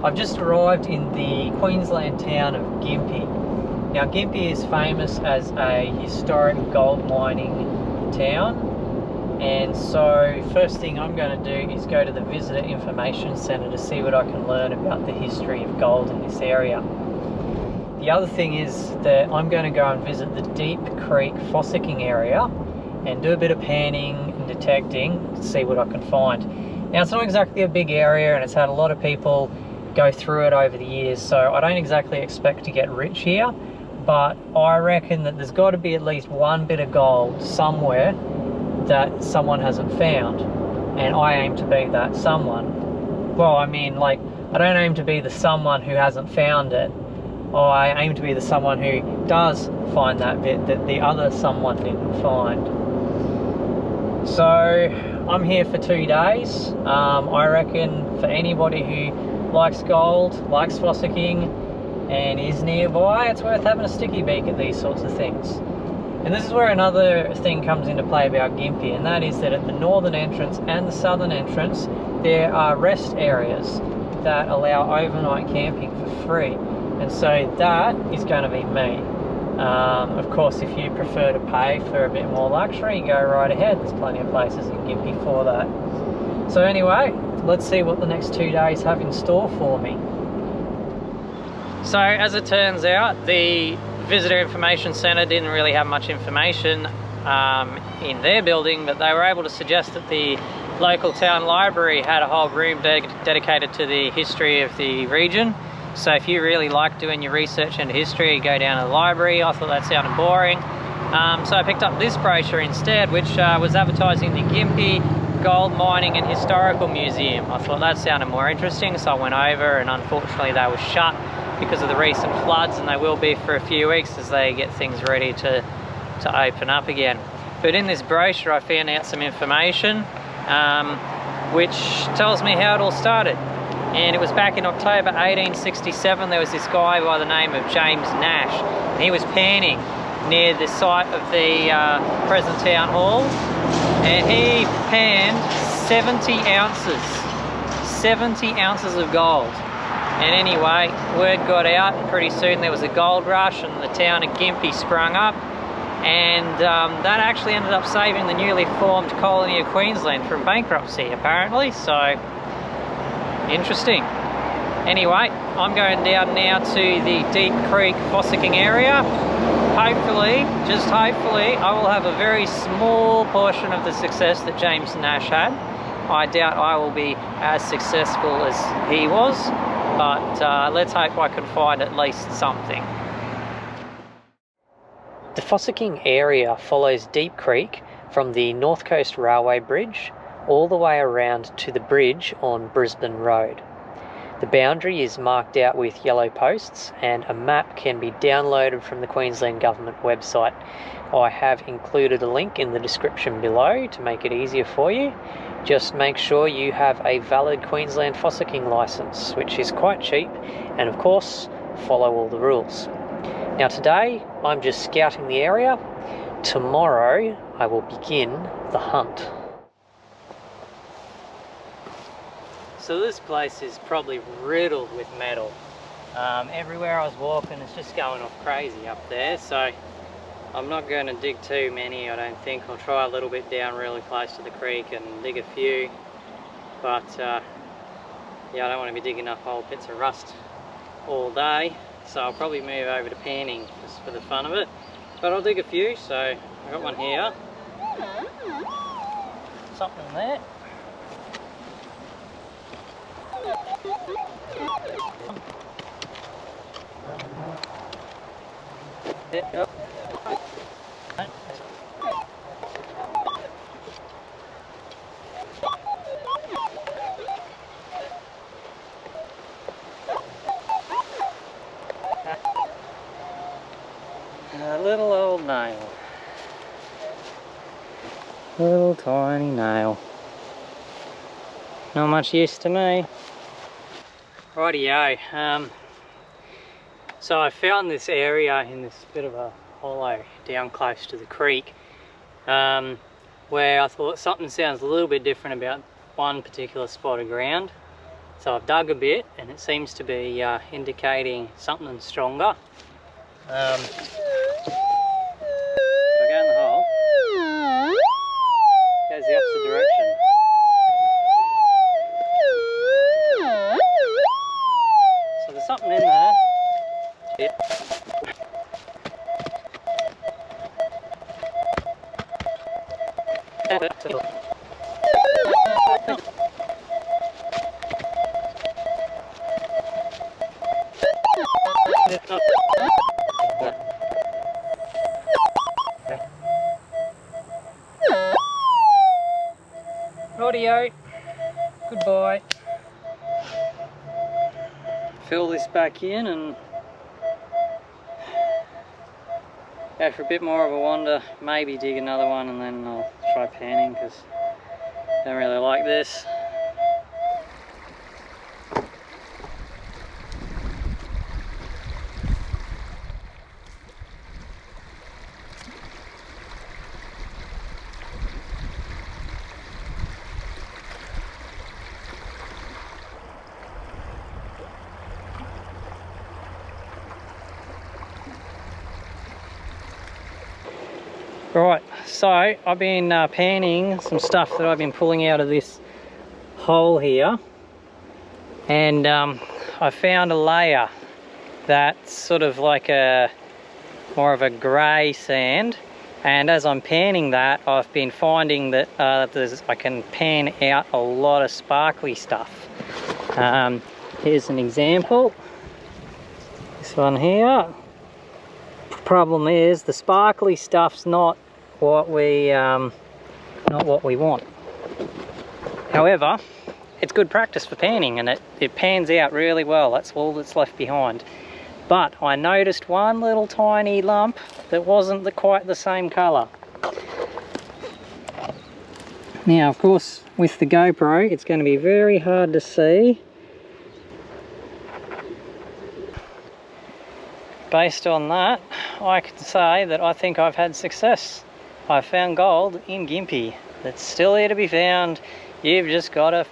I've just arrived in the Queensland town of Gympie. Now Gympie is famous as a historic gold mining town, and so first thing I'm going to do is go to the Visitor Information Centre to see what I can learn about the history of gold in this area. The other thing is that I'm going to go and visit the Deep Creek Fossicking Area and do a bit of panning and detecting to see what I can find. Now it's not exactly a big area and it's had a lot of people go through it over the years, so I don't exactly expect to get rich here, but I reckon that there's got to be at least one bit of gold somewhere that someone hasn't found, and I aim to be that someone. Well, I mean, like, I don't aim to be the someone who hasn't found it. I aim to be the someone who does find that bit that the other someone didn't find. So I'm here for 2 days. I reckon for anybody who likes gold, likes fossicking, and is nearby, it's worth having a sticky beak at these sorts of things. And this is where another thing comes into play about Gympie, and that is that at the northern entrance and the southern entrance there are rest areas that allow overnight camping for free, and so that is going to be me. Of course, if you prefer to pay for a bit more luxury, go right ahead. There's plenty of places in Gympie for that. So anyway, let's see what the next 2 days have in store for me. So as it turns out, the Visitor Information Centre didn't really have much information in their building, but they were able to suggest that the local town library had a whole room dedicated to the history of the region. So if you really like doing your research into history, go down to the library. I thought that sounded boring. So I picked up this brochure instead, which was advertising the Gympie Gold Mining and Historical Museum. I thought that sounded more interesting, so I went over, and unfortunately they were shut because of the recent floods, and they will be for a few weeks as they get things ready to open up again. But in this brochure I found out some information which tells me how it all started. And it was back in October 1867. There was this guy by the name of James Nash, and he was panning near the site of the present town hall, and he panned 70 ounces of gold. And anyway, word got out, and pretty soon there was a gold rush, and the town of Gympie sprung up, and that actually ended up saving the newly formed colony of Queensland from bankruptcy, apparently. So interesting. Anyway, I'm going down now to the Deep Creek Fossicking Area. Hopefully, just hopefully, I will have a very small portion of the success that James Nash had. I doubt I will be as successful as he was, but let's hope I can find at least something. The Fossicking Area follows Deep Creek from the North Coast Railway Bridge all the way around to the bridge on Brisbane Road. The boundary is marked out with yellow posts, and a map can be downloaded from the Queensland Government website. I have included a link in the description below to make it easier for you. Just make sure you have a valid Queensland fossicking licence, which is quite cheap, and of course follow all the rules. Now today I'm just scouting the area. Tomorrow I will begin the hunt. So this place is probably riddled with metal. Everywhere I was walking it's just going off crazy up there, so I'm not going to dig too many, I don't think. I'll try a little bit down really close to the creek and dig a few, but yeah, I don't want to be digging up old bits of rust all day, so I'll probably move over to panning just for the fun of it. But I'll dig a few, so I got one here, something there. Yep. A little old nail. Little tiny nail. Not much use to me. Rightio. So I found this area in this bit of a hollow down close to the creek, where I thought something sounds a little bit different about one particular spot of ground. So I've dug a bit and it seems to be indicating something stronger. If I go in the hole, it goes the opposite direction. So there's something in there. Yeah. Audio, goodbye. Fill this back in and go for a bit more of a wander, maybe dig another one, and then I'll try panning because I don't really like this. Right, so I've been panning some stuff that I've been pulling out of this hole here, and I found a layer that's sort of like more of a grey sand, and as I'm panning that, I've been finding that I can pan out a lot of sparkly stuff. Here's an example, this one here. Problem is the sparkly stuff's not what we want. However, it's good practice for panning, and it pans out really well. That's all that's left behind. But I noticed one little tiny lump that wasn't quite the same colour. Now, of course, with the GoPro, it's going to be very hard to see. Based on that, I can say that I think I've had success. I've found gold in Gympie. It's still here to be found. You've just got to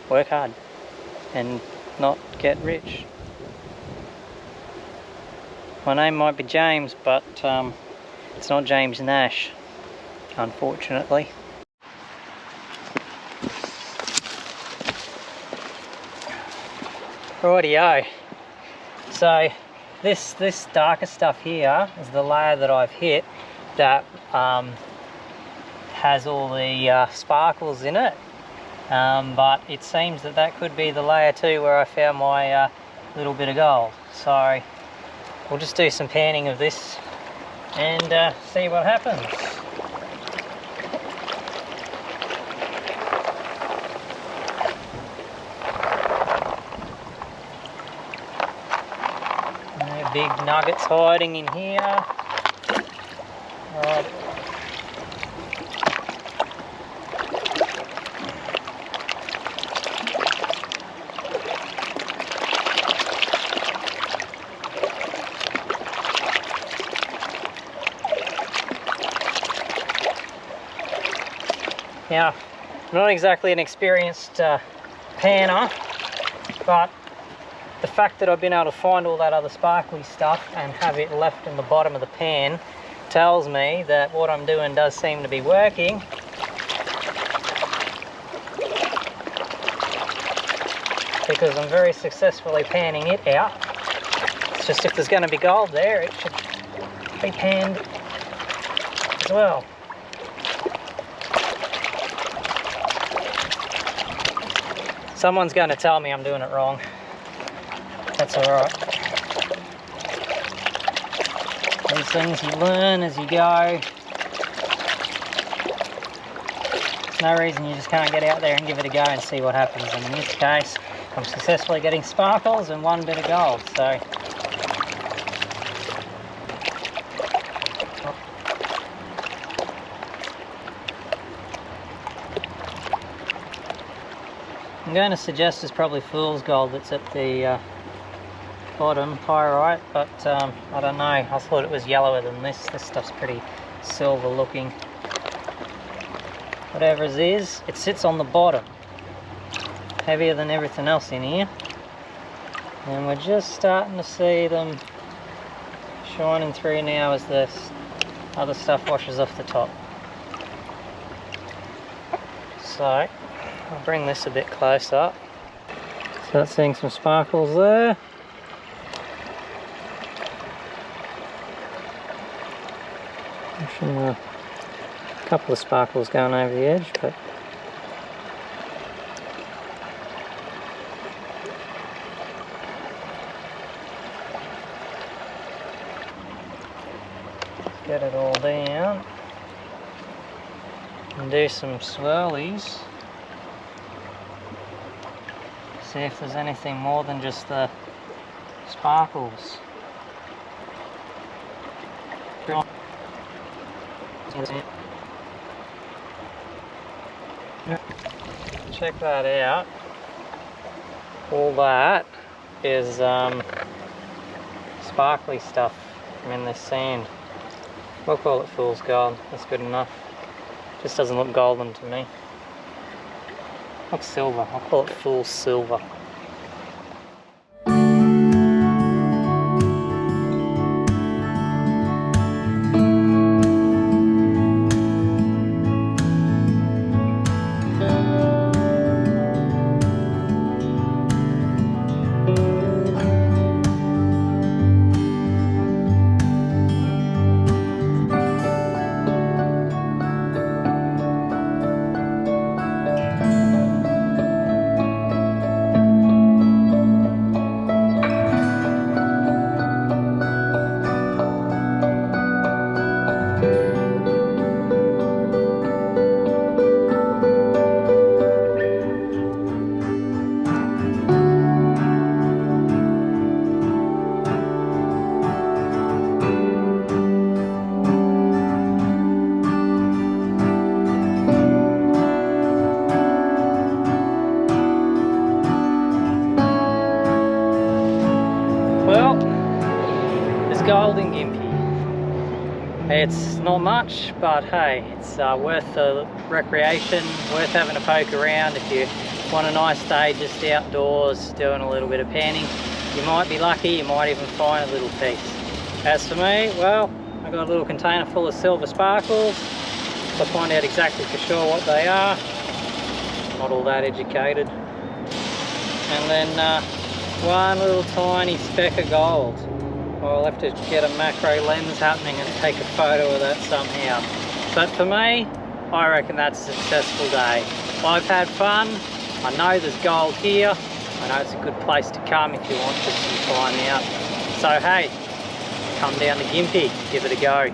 work hard and not get rich. My name might be James, but it's not James Nash, unfortunately. Rightio. So this darker stuff here is the layer that I've hit that has all the sparkles in it, but it seems that could be the layer too where I found my little bit of gold. So we'll just do some panning of this and see what happens. Big nuggets hiding in here. Right. Now, I'm not exactly an experienced panner, but the fact that I've been able to find all that other sparkly stuff and have it left in the bottom of the pan tells me that what I'm doing does seem to be working. Because I'm very successfully panning it out. It's just if there's going to be gold there, it should be panned as well. Someone's going to tell me I'm doing it wrong. That's alright. These things you learn as you go. There's no reason you just can't get out there and give it a go and see what happens. And in this case, I'm successfully getting sparkles and one bit of gold. So I'm going to suggest it's probably fool's gold that's at the bottom, pyrite, but I don't know. I thought it was yellower than this. This stuff's pretty silver looking. Whatever it is, it sits on the bottom. heavier than everything else in here. And we're just starting to see them shining through now as this other stuff washes off the top. So I'll bring this a bit closer. Start seeing some sparkles there. A couple of sparkles going over the edge, but get it all down and do some swirlies. See if there's anything more than just the sparkles. Check that out. All that is sparkly stuff from in this sand. We'll call it fool's gold. That's good enough. Just doesn't look golden to me. Looks silver. I'll call it fool's silver. Well, there's gold in Gympie. It's not much, but hey, it's worth the recreation, worth having a poke around if you want a nice day just outdoors doing a little bit of panning. You might be lucky, you might even find a little piece. As for me, well, I got a little container full of silver sparkles. I'll find out exactly for sure what they are. Not all that educated. And then one little tiny speck of gold. I'll have to get a macro lens happening and take a photo of that somehow. But for me, I reckon that's a successful day. I've had fun. I know there's gold here. I know it's a good place to come if you want just some time out. So hey, come down to Gympie, give it a go.